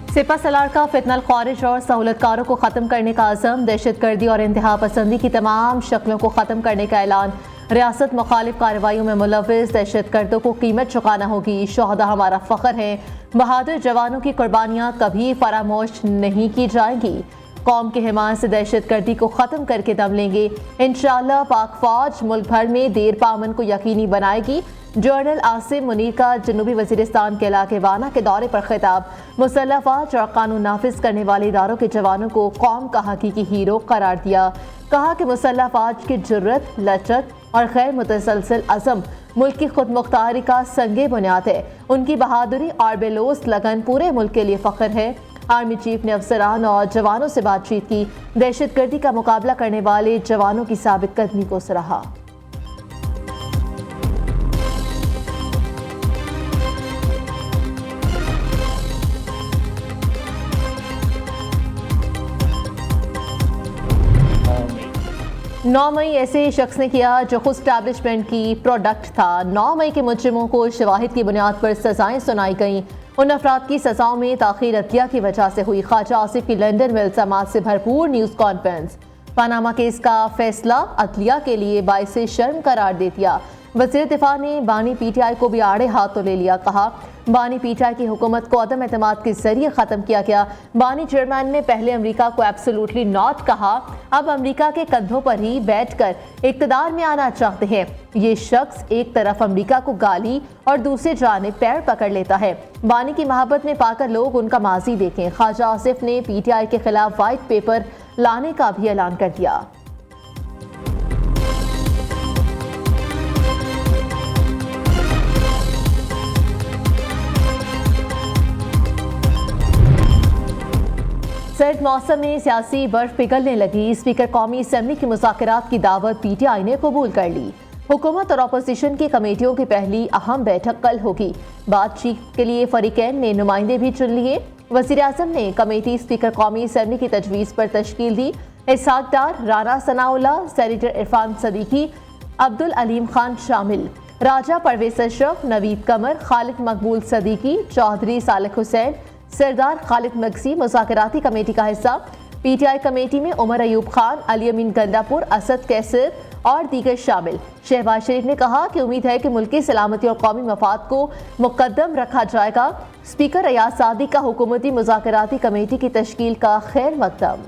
सिपा सलार का फितनल ख्वारिज और सहूलतकारों को ख़त्म करने का अज़म, दहशतगर्दी और इंतहा पसंदी की तमाम शक्लों को ख़त्म करने का ऐलान। रियासत मुखालिफ कार्रवाइयों में मुलव्विस दहशतगर्दों को कीमत चुकाना होगी। शोहदा हमारा फ़ख्र है, बहादुर जवानों की कुर्बानियाँ कभी फरामोश नहीं की जाएंगी। कौम की हिमायत से दहशतगर्दी को ख़त्म करके दम लेंगे। इंशाअल्लाह पाक फौज मुल्क भर में देर पामन को यकीनी बनाएगी। जनरल आसिम मुनीर का जनूबी वजीरिस्तान के इलाके वाना के दौरे पर खिताब। मुसल्लह फौज और कानून नाफिज करने वाले इदारों के जवानों को कौम का हकीकी हीरो करार दिया। कहा कि मुसल्लह फौज की जुर्रत, लचक और खैर मुतसलसल अज़म मुल्क की खुद मुख्तारी का संगे बुनियाद है। उनकी बहादुरी और बेलोस लगन पूरे मुल्क के लिए फ़ख्र है। आर्मी चीफ ने अफसरान और जवानों से बातचीत की। दहशतगर्दी का मुकाबला करने वाले जवानों की साबित कदमी को सराहा। नौ मई ऐसे शख्स ने किया जो खुद स्टैब्लिशमेंट की प्रोडक्ट था। 9 मई के मुजरिमों को शवाहिद की बुनियाद पर सजाएं सुनाई गईं। उन अफराद की सजाओं में ताखीर अदलिया की वजह से हुई। ख्वाजा आसिफ की लंदन में इल्जामात से भरपूर न्यूज़ कॉन्फ्रेंस। पनामा केस का फैसला अदलिया के लिए बाइसे शर्म करार दे दिया। वज़ीर दिफा ने बानी पीटीआई को भी आड़े हाथों ले लिया। कहा बानी पीटीआई की हुकूमत को अदम एतमाद के जरिए ख़त्म किया गया। बानी चेयरमैन ने पहले अमरीका को एब्सोल्युटली नॉट कहा, अब अमरीका के कंधों पर ही बैठकर इक़्तिदार में आना चाहते हैं। ये शख्स एक तरफ अमरीका को गाली और दूसरे जानिब पैर पकड़ लेता है। बानी की मोहब्बत में पाकर लोग उनका माजी देखें। ख्वाजा आसिफ ने पीटीआई के खिलाफ वाइट पेपर लाने का भी ऐलान कर दिया। सर्द मौसम में सियासी बर्फ पिघलने लगी। स्पीकर कौमी असम्बली की मुज़ाकरात की दावत पीटीआई ने कबूल कर ली। हुकूमत और अपोजिशन की कमेटियों की पहली अहम बैठक कल होगी। बातचीत के लिए फरीकैन ने नुमाइंदे भी चुन लिए। वज़ीर आज़म ने कमेटी स्पीकर कौमी असम्बली की तजवीज़ पर तश्कील दी। इसहाक डार, राना सनाउल्लाह, सेनेटर इरफान सदीकी, अब्दुल अलीम खान शामिल। राजा परवेज़ अशरफ, नवीद कमर, खालिद मकबूल सदीकी, चौधरी सालिक हुसैन, सरदार खालिद मगसी मुज़ाकराती कमेटी का हिस्सा। पीटीआई कमेटी में उमर अयूब खान, अली अमीन गंडापुर, असद कैसर और दीगर शामिल। शहबाज शरीफ ने कहा कि उम्मीद है कि मुल्क की सलामती और कौमी मफाद को मुकद्दम रखा जाएगा। स्पीकर अयाज सादी का हुकूमती मुज़ाकराती कमेटी की तश्कील का खैर मकदम।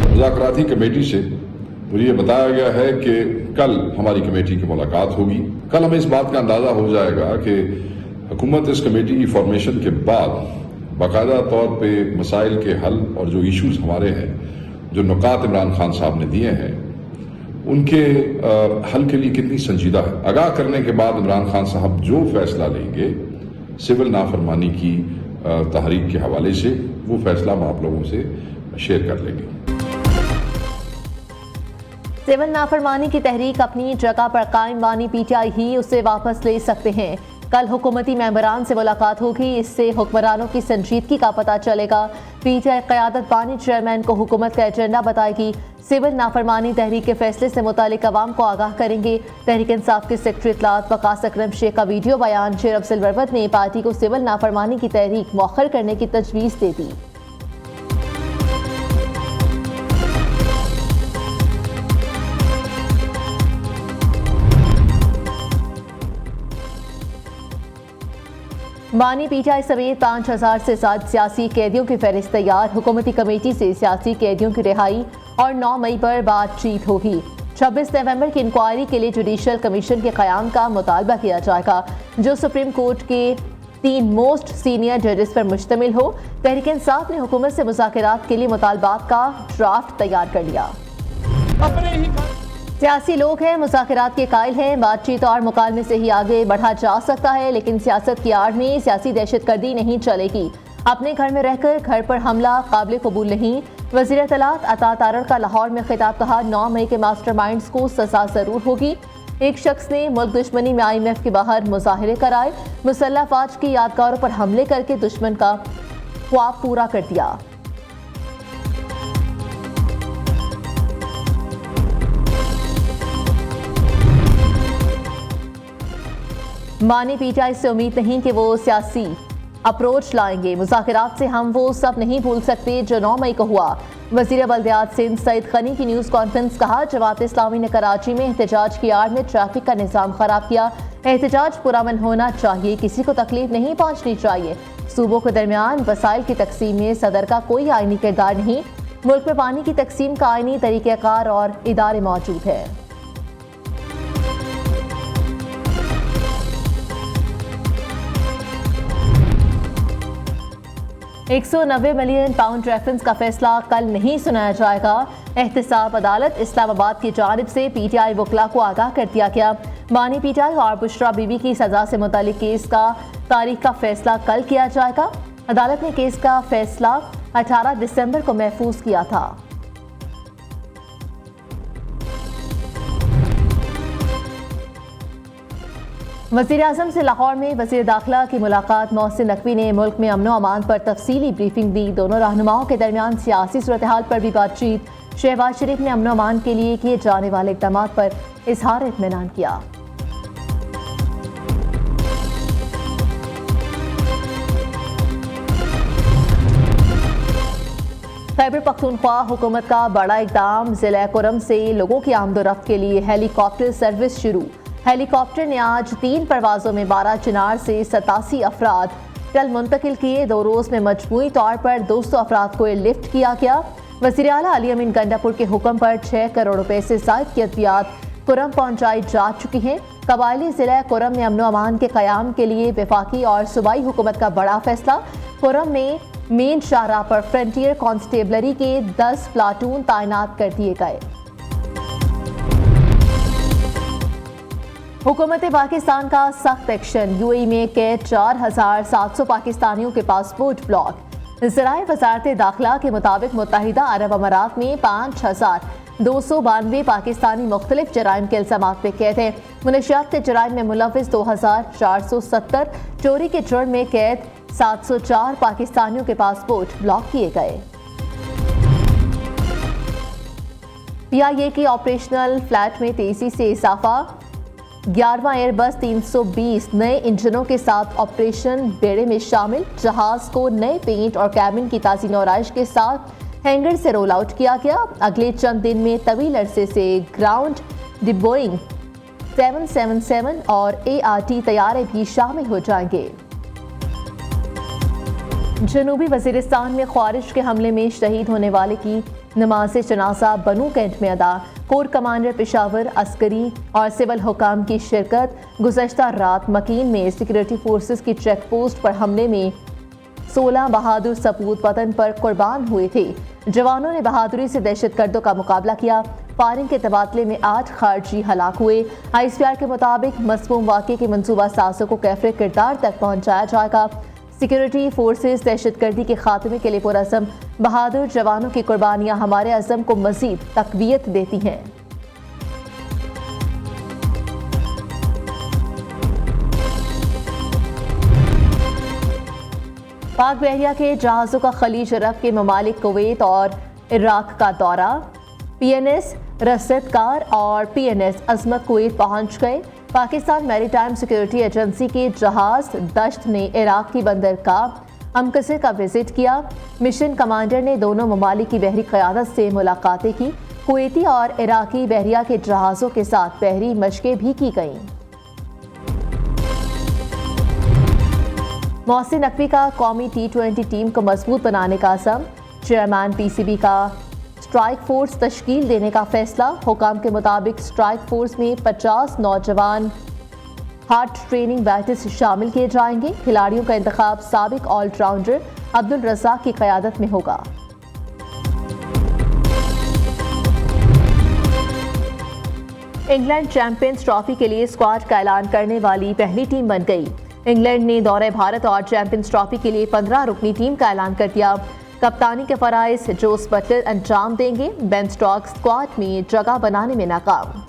मुज़ाकराती कमेटी से मुझे ये बताया गया है कि कल हमारी कमेटी की मुलाकात होगी। कल हमें इस बात का अंदाज़ा हो जाएगा कि हुकूमत इस कमेटी की फॉर्मेशन के बाद बाकायदा तौर पे मसाइल के हल और जो इश्यूज हमारे हैं, जो नुकात इमरान खान साहब ने दिए हैं, उनके हल के लिए कितनी संजीदा है। आगाह करने के बाद इमरान खान साहब जो फैसला लेंगे सिविल नाफरमानी की तहरीक के हवाले से, वो फैसला हम आप लोगों से शेयर कर लेंगे। सिविल नाफरमानी की तहरीक अपनी जगह पर कायम, बानी पीटीआई ही उसे वापस ले सकते हैं। कल हुकूमती मेंबरान से मुलाकात होगी, इससे हुक्मरानों की संजीदगी का पता चलेगा। पीटीआई क़यादत बानी चेयरमैन को हुकूमत का एजेंडा बताएगी। सिविल नाफरमानी तहरीक के फैसले से मुतालिक अवाम को आगाह करेंगे। तहरीक इंसाफ के सेक्रेटरी इत्तलात वकास अकरम शेख का वीडियो बयान। शेर अफजल वरवत ने पार्टी को सिविल नाफरमानी की तहरीक मौखर करने की तजवीज़ दे दी। बानी पीटीआई समेत 5000 से ज्यादा सियासी कैदियों की फहरिस्त तैयार। हुकूमती कमेटी से सियासी कैदियों की रिहाई और 9 मई पर बातचीत होगी। 26 नवंबर की इंक्वायरी के लिए जुडिशल कमीशन के क़याम का मुतालबा किया जाएगा, जो सुप्रीम कोर्ट के 3 मोस्ट सीनियर जजेस पर मुश्तमिल हो। तहरीक इंसाफ ने हुकूमत से मुज़ाकरात के लिए मुतालबात का ड्राफ्ट तैयार कर लिया। सियासी लोग हैं, मुज़ाकरात के कायल हैं, बातचीत और मुकालमे से ही आगे बढ़ा जा सकता है, लेकिन सियासत की आड़ में सियासी दहशतगर्दी नहीं चलेगी। अपने घर में रहकर घर पर हमला काबिल कबूल नहीं। वज़ीर इत्तलात अता तारड़ का लाहौर में खिताब, कहा 9 मई के मास्टरमाइंड्स को सजा जरूर होगी। एक शख्स ने मुल्क दुश्मनी में IMF के बाहर मुजाहिरे कराए, मुसल्लह अफवाज की यादगारों पर हमले करके दुश्मन का ख्वाब पूरा कर दिया। मानी PTI से उम्मीद नहीं कि वो सियासी अप्रोच लाएंगे। मुज़ाकरात से हम वो सब नहीं भूल सकते जो 9 मई को हुआ। वज़ीर बल्दियात सिंध सईद खनी की न्यूज़ कॉन्फ्रेंस, कहा जमात इस्लामी ने कराची में एहतजाज की आड़ में ट्रैफिक का निज़ाम ख़राब किया। एहतजाज पुरअमन होना चाहिए, किसी को तकलीफ नहीं पहुँचनी चाहिए। सूबों के दरमियान वसाइल की तकसीम में सदर का कोई आइनी किरदार नहीं। मुल्क में पानी की तकसीम का आइनी तरीक़ाकार और इदारे मौजूद है। 190 मिलियन पाउंड रेफरेंस का फैसला कल नहीं सुनाया जाएगा। एहतसाब अदालत इस्लामाबाद की जानिब से PTI वकला को आगाह कर दिया गया। मानी PTI और बुशरा बीबी की सजा से मुतालिक केस का तारीख का फैसला कल किया जाएगा। अदालत ने केस का फैसला 18 दिसंबर को महफूज किया था। वज़ीर आज़म से लाहौर में वज़ीर दाखिला की मुलाकात। मोहसिन नकवी ने मुल्क में अमन अमान पर तफसीली ब्रीफिंग दी। दोनों रहनुमाओं के दरमियान सियासी सूरत हाल पर भी बातचीत। शहबाज शरीफ ने अमन अमान के लिए किए जाने वाले इक़दामात पर इजहार इत्मीनान किया। खैबर पख्तूनख्वा हुकूमत का बड़ा इक़दाम, ज़िला कुरम से लोगों की आमदोरफ्त के लिए हेलीकॉप्टर सर्विस शुरू। हेलीकॉप्टर ने आज 3 परवाज़ों में 12 चिनार से 87 अफराद कल मुंतकिल किए। 2 रोज़ में मजमूई तौर पर 200 अफराद को एयरलिफ्ट किया गया। वज़ीर आला अली अमीन गंडापुर के हुक्म पर 6 करोड़ रुपए से ज़ायद की अद्वियात कुरम पहुँचाई जा चुकी हैं। कबायली ज़िला कुरम में अमन अमान के क़याम के लिए वफाकी और सूबाई हुकूमत का बड़ा फैसला। कुरम में मेन शाहराह पर फ्रंटियर कांस्टेबलरी के 10 प्लाटून तैनात कर दिए गए। हुकूमत पाकिस्तान का सख्त एक्शन। UAE में कैद 4700 पाकिस्तानियों के पासपोर्ट ब्लॉक। ज़राए वज़ारत दाखिला के मुताबिक मुत्तहिदा अरब अमारात में 5292 पाकिस्तानी मुख्तलिफ जराइम के इल्ज़ामात पे कैद हैं। मुनशियात के जराइम में मुलव्विस 2470, चोरी के जुर्म में कैद 704 पाकिस्तानियों के पासपोर्ट ब्लॉक किए गए। PIA की ऑपरेशनल फ्लैट में तेजी से इजाफा। 11वां एयरबस 320 नए इंजनों के साथ ऑपरेशन बेड़े में शामिल। जहाज को नए पेंट और कैबिन की ताज़ी नौराइश के साथ हैंगर से रोल आउट किया गया। अगले चंद दिन में तवील अरसे से ग्राउंड बोइंग 777 और ART तैयारे भी शामिल हो जाएंगे। जनूबी वजीरिस्तान में ख्वारिज के हमले में शहीद होने वाले की नमाज जनाजा बनू कैंट में अदा। कोर कमांडर पेशावर, अस्करी और सिविल हुकाम की शिरकत। गुज़श्ता रात मकीन में सिक्योरिटी फोर्सेस की चेक पोस्ट पर हमले में 16 बहादुर सपूत वतन पर कुर्बान हुए थे। जवानों ने बहादुरी से दहशतगर्दों का मुकाबला किया। फायरिंग के तबादले में 8 खारजी हलाक हुए। ISPR के मुताबिक मज़मूम वाक़े के मंसूबा साज़ों को कैफरे किरदार तक पहुँचाया जाएगा। सिक्योरिटी फोर्सेस दहशतगर्दी के खात्मे के लिए पुरअज़म बहादुर जवानों की कुर्बानियां हमारे अज़म को मज़ीद तक़वियत देती हैं। पाक बहरिया के जहाज़ों का खलीज अरब के ममालिक कुवैत और इराक का दौरा। PNS रसदकार और PNS अज़मत कुवैत पहुंच गए। पाकिस्तान मैरीटाइम सिक्योरिटी एजेंसी के जहाज दश्त ने इराक की बंदरगाह अमकसे का विजिट किया। मिशन कमांडर ने दोनों ममालिक की बहरी क़यादत से मुलाकातें की। कुवैती और इराकी बहरिया के जहाज़ों के साथ बहरी मशक़ें भी की गईं। मोहसिन नकवी का कौमी T20 टीम को मजबूत बनाने का अज़म। चेयरमैन PCB का स्ट्राइक फोर्स तश्कील देने का फैसला। हुकाम के मुताबिक स्ट्राइक फोर्स में 50 नौजवान हार्ड ट्रेनिंग बैचेस शामिल किए जाएंगे। खिलाड़ियों का इंतखाब साबिक ऑलराउंडर अब्दुल रज़ाक की क़यादत में होगा। इंग्लैंड चैंपियंस ट्रॉफी के लिए स्क्वाड का ऐलान करने वाली पहली टीम बन गई। इंग्लैंड ने दौरे भारत और चैंपियंस ट्रॉफी के लिए 15 रुकनी टीम का ऐलान कर दिया। कप्तानी के फराइज जोस बटलर अंजाम देंगे। बेन स्टोक्स स्क्वाड में जगह बनाने में नाकाम।